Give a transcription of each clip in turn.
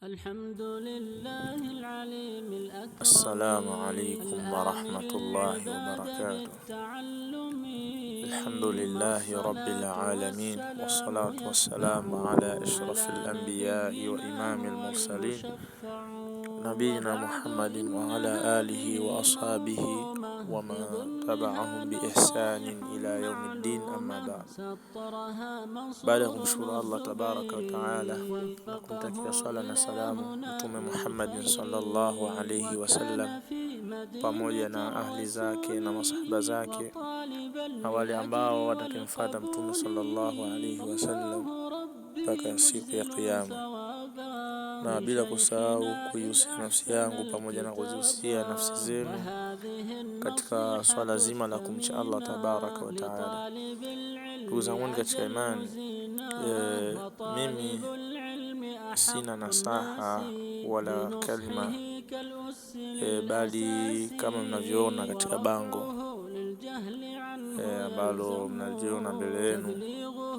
الحمد لله العليم الأكرم. السلام عليكم ورحمة الله وبركاته. الحمد لله رب العالمين، والصلاة والسلام على أشرف الأنبياء وإمام المرسلين نبينا محمد وعلى آله وأصحابه ومن تبعهم بإحسان إلى يوم الدين. أما بعد، baada ya kumshukuru Allah tabaraka wa taala na kumtakia sala na salamu Mtume Muhammad sallallahu alayhi wasallam pamoja na ahli zake na masahaba zake na wale ambao watakimfuata Mtume sallallahu alayhi wasallam mpaka siku ya kiyama, na bila kusahau kuihusia nafsi yangu pamoja na kuzihusia nafsi zenu katika swala zima la kumcha Allah tabaraka wa taala. Ndugu zangu katika imani, mimi sina nasaha wala kalima, bali kama mnavyoona katika bango ambalo mnaliona mbele yenu,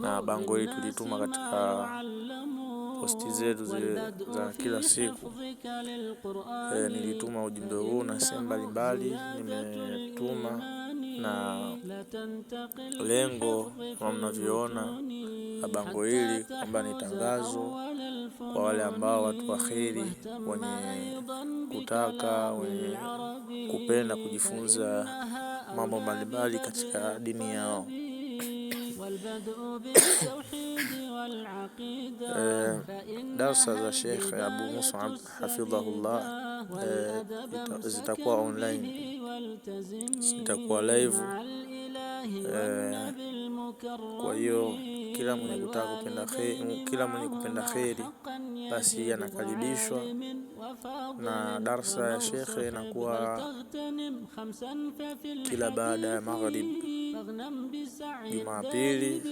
na bango hili tulituma katika posti zetu za kila siku. Nilituma ujumbe huu na sehemu mbalimbali nimetuma, na lengo kama mnavyoona na bango hili kwamba ni tangazo kwa wale ambao watu waheri wenye kutaka, wenye kupenda kujifunza mambo mbalimbali katika dini yao. Darsa za Sheikh Abu Mus'ab hafidhahullah zitakuwa online, zitakuwa live. Kwa hiyo kila mwenye kupenda kheri basi anakaribishwa, na darsa ya Sheikh inakuwa kila baada ya maghrib Jumapili,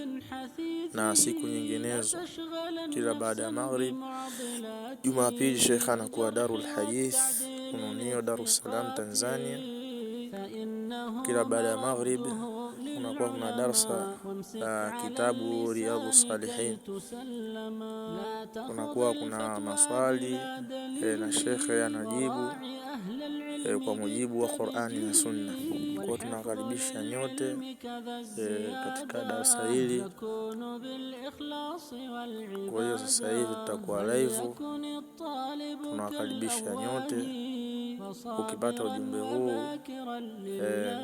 na siku nyinginezo kila baada ya maghrib Jumapili. Sheikh anakuwa Darul Hadith Ununio, Dar es Salaam, Tanzania. Kila baada ya maghrib unakuwa kuna darsa kitabu Riyadhus Salihin, kunakuwa kuna maswali na Sheikh anajibu kwa mujibu wa Qur'ani na Sunna. Kwa tunakaribisha nyote katika darasa hili. Kwa hiyo sasa hivi tutakuwa live, tunakaribisha nyote. Ukipata ujumbe huu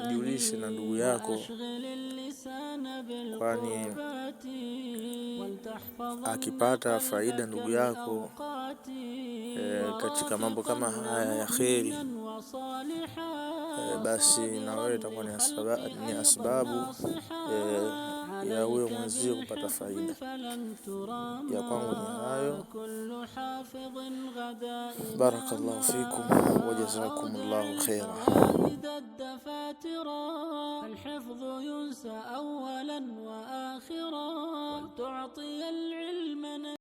mjulishe na ndugu yako, kwani akipata faida ndugu yako katika mambo kama haya ya kheri, basi na wewe itakuwa ni asbabu ya huyo mwenzio kupata faida. Ya kwangu ni hayo. Barakallahu fikum wa jazakumullahu khaira. الحفظ ينسى أولا وآخرا، وتعطي العلم